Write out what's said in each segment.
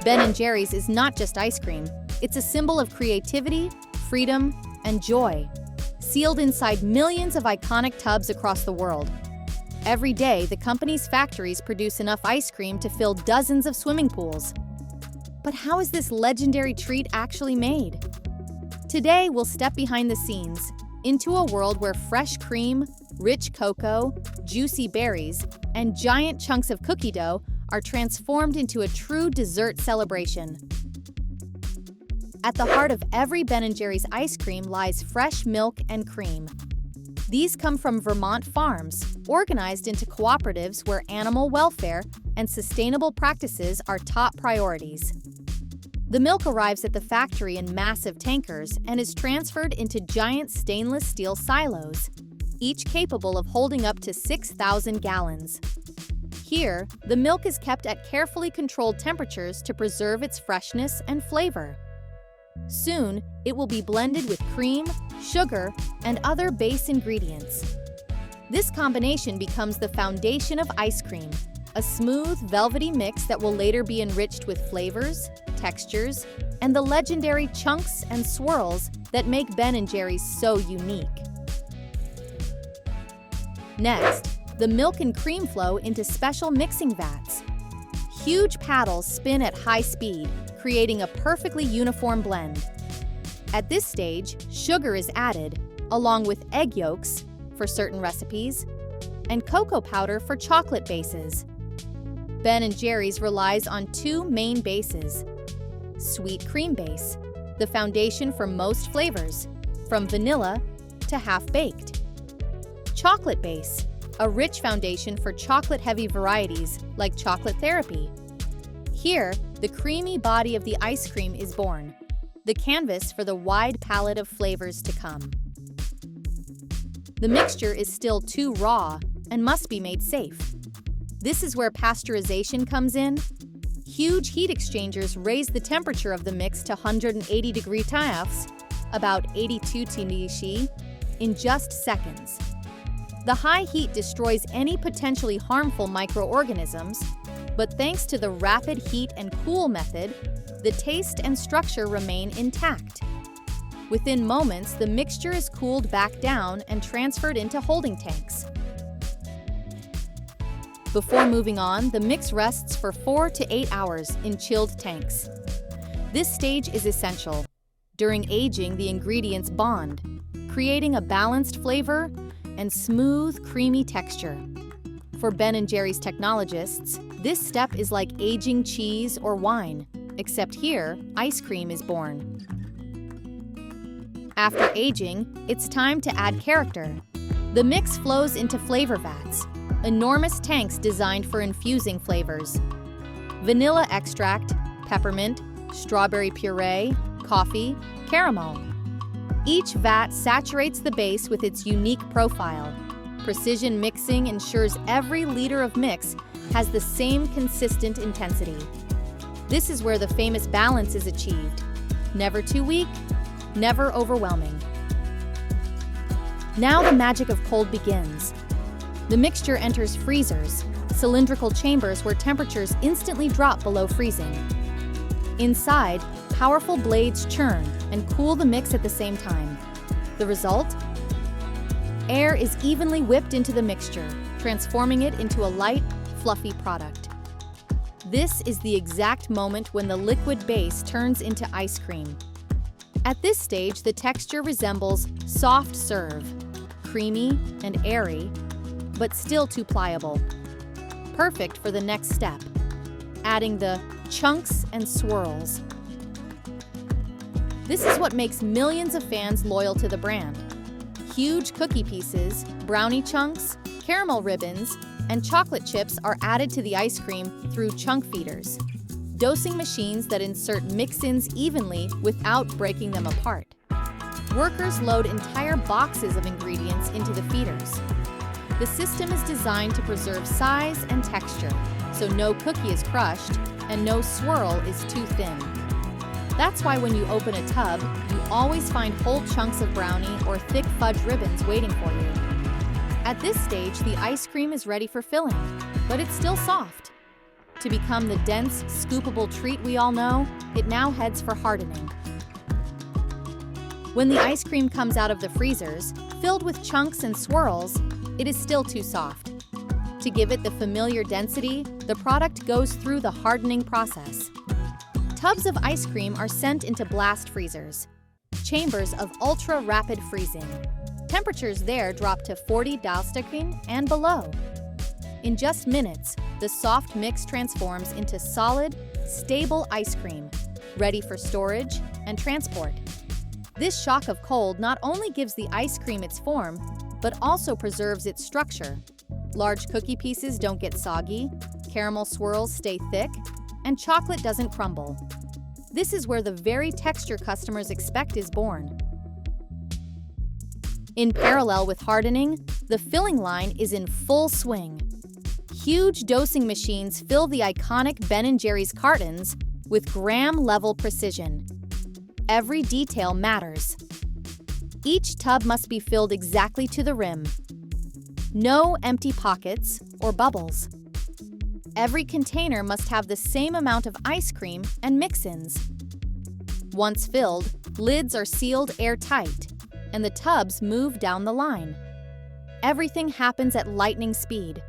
Ben & Jerry's is not just ice cream, it's a symbol of creativity, freedom, and joy, sealed inside millions of iconic tubs across the world. Every day, the company's factories produce enough ice cream to fill dozens of swimming pools. But how is this legendary treat actually made? Today, we'll step behind the scenes into a world where fresh cream, rich cocoa, juicy berries, and giant chunks of cookie dough are transformed into a true dessert celebration. At the heart of every Ben & Jerry's ice cream lies fresh milk and cream. These come from Vermont farms, organized into cooperatives where animal welfare and sustainable practices are top priorities. The milk arrives at the factory in massive tankers and is transferred into giant stainless steel silos, each capable of holding up to 6,000 gallons. Here, the milk is kept at carefully controlled temperatures to preserve its freshness and flavor. Soon, it will be blended with cream, sugar, and other base ingredients. This combination becomes the foundation of ice cream, a smooth, velvety mix that will later be enriched with flavors, textures, and the legendary chunks and swirls that make Ben & Jerry's so unique. Next, the milk and cream flow into special mixing vats. Huge paddles spin at high speed, creating a perfectly uniform blend. At this stage, sugar is added, along with egg yolks for certain recipes, and cocoa powder for chocolate bases. Ben & Jerry's relies on two main bases. Sweet cream base, the foundation for most flavors, from vanilla to half-baked. Chocolate base, a rich foundation for chocolate-heavy varieties like chocolate therapy. Here, the creamy body of the ice cream is born, the canvas for the wide palette of flavors to come. The mixture is still too raw and must be made safe. This is where pasteurization comes in. Huge heat exchangers raise the temperature of the mix to 180 degree Celsius, about 82 degrees, in just seconds. The high heat destroys any potentially harmful microorganisms, but thanks to the rapid heat and cool method, the taste and structure remain intact. Within moments, the mixture is cooled back down and transferred into holding tanks. Before moving on, the mix rests for 4 to 8 hours in chilled tanks. This stage is essential. During aging, the ingredients bond, creating a balanced flavor and smooth, creamy texture. For Ben & Jerry's technologists, this step is like aging cheese or wine, except here, ice cream is born. After aging, it's time to add character. The mix flows into flavor vats, enormous tanks designed for infusing flavors. Vanilla extract, peppermint, strawberry puree, coffee, caramel. Each vat saturates the base with its unique profile. Precision mixing ensures every liter of mix has the same consistent intensity. This is where the famous balance is achieved. Never too weak, never overwhelming. Now the magic of cold begins. The mixture enters freezers, cylindrical chambers where temperatures instantly drop below freezing. Inside, powerful blades churn and cool the mix at the same time. The result? Air is evenly whipped into the mixture, transforming it into a light, fluffy product. This is the exact moment when the liquid base turns into ice cream. At this stage, the texture resembles soft serve, creamy and airy, but still too pliable. Perfect for the next step, adding the chunks and swirls. This is what makes millions of fans loyal to the brand. Huge cookie pieces, brownie chunks, caramel ribbons, and chocolate chips are added to the ice cream through chunk feeders, dosing machines that insert mix-ins evenly without breaking them apart. Workers load entire boxes of ingredients into the feeders. The system is designed to preserve size and texture, so no cookie is crushed and no swirl is too thin. That's why when you open a tub, you always find whole chunks of brownie or thick fudge ribbons waiting for you. At this stage, the ice cream is ready for filling, but it's still soft. To become the dense, scoopable treat we all know, it now heads for hardening. When the ice cream comes out of the freezers, filled with chunks and swirls, it is still too soft. To give it the familiar density, the product goes through the hardening process. Tubs of ice cream are sent into blast freezers, chambers of ultra-rapid freezing. Temperatures there drop to 40 Celsius and below. In just minutes, the soft mix transforms into solid, stable ice cream, ready for storage and transport. This shock of cold not only gives the ice cream its form, but also preserves its structure. Large cookie pieces don't get soggy, caramel swirls stay thick, and chocolate doesn't crumble. This is where the very texture customers expect is born. In parallel with hardening, the filling line is in full swing. Huge dosing machines fill the iconic Ben & Jerry's cartons with gram-level precision. Every detail matters. Each tub must be filled exactly to the rim. No empty pockets or bubbles. Every container must have the same amount of ice cream and mix-ins. Once filled, lids are sealed airtight, and the tubs move down the line. Everything happens at lightning speed.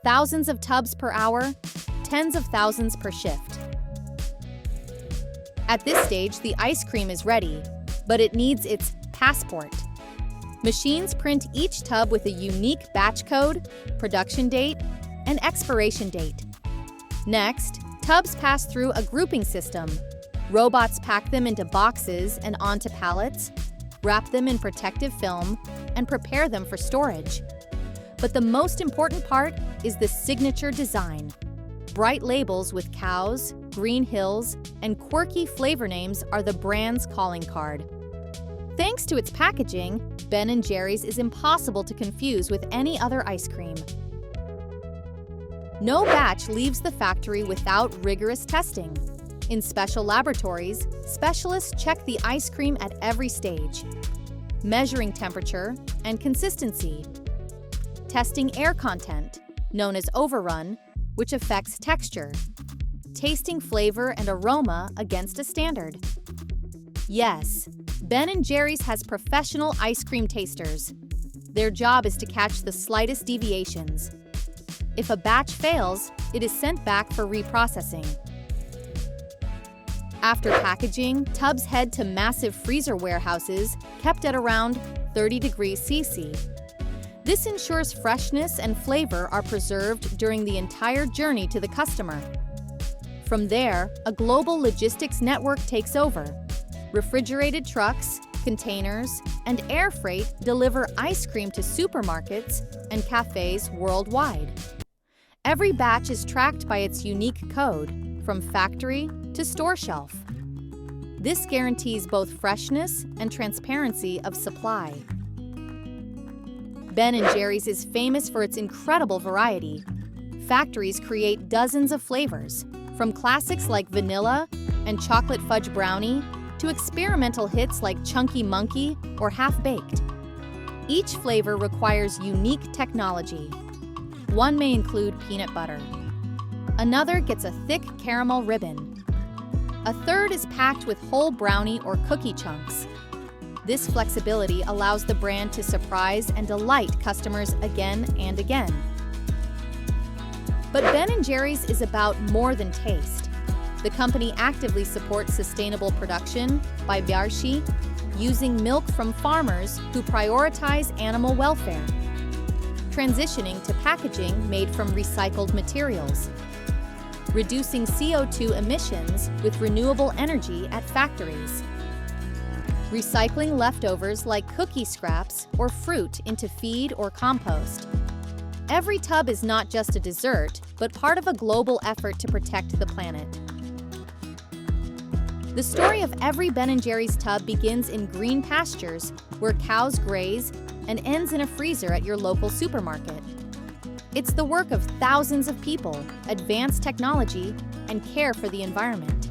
Thousands of tubs per hour, tens of thousands per shift. At this stage, the ice cream is ready, but it needs its passport. Machines print each tub with a unique batch code, production date, and expiration date. Next, tubs pass through a grouping system. Robots pack them into boxes and onto pallets, wrap them in protective film, and prepare them for storage. But the most important part is the signature design. Bright labels with cows, green hills, and quirky flavor names are the brand's calling card. Thanks to its packaging, Ben & Jerry's is impossible to confuse with any other ice cream. No batch leaves the factory without rigorous testing. In special laboratories, specialists check the ice cream at every stage, measuring temperature and consistency, testing air content, known as overrun, which affects texture, tasting flavor and aroma against a standard. Yes, Ben & Jerry's has professional ice cream tasters. Their job is to catch the slightest deviations. If a batch fails, it is sent back for reprocessing. After packaging, tubs head to massive freezer warehouses kept at around 30 degrees Celsius. This ensures freshness and flavor are preserved during the entire journey to the customer. From there, a global logistics network takes over. Refrigerated trucks, containers, and air freight deliver ice cream to supermarkets and cafes worldwide. Every batch is tracked by its unique code, from factory to store shelf. This guarantees both freshness and transparency of supply. Ben & Jerry's is famous for its incredible variety. Factories create dozens of flavors, from classics like vanilla and chocolate fudge brownie to experimental hits like Chunky Monkey or Half-Baked. Each flavor requires unique technology. One may include peanut butter. Another gets a thick caramel ribbon. A third is packed with whole brownie or cookie chunks. This flexibility allows the brand to surprise and delight customers again and again. But Ben & Jerry's is about more than taste. The company actively supports sustainable production by Bjarshi, using milk from farmers who prioritize animal welfare, transitioning to packaging made from recycled materials, reducing CO2 emissions with renewable energy at factories, recycling leftovers like cookie scraps or fruit into feed or compost. Every tub is not just a dessert, but part of a global effort to protect the planet. The story of every Ben & Jerry's tub begins in green pastures where cows graze and ends in a freezer at your local supermarket. It's the work of thousands of people, advanced technology, and care for the environment.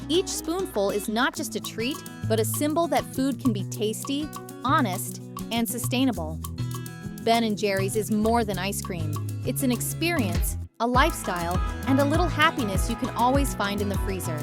Each spoonful is not just a treat, but a symbol that food can be tasty, honest, and sustainable. Ben & Jerry's is more than ice cream. It's an experience a lifestyle, and a little happiness you can always find in the freezer.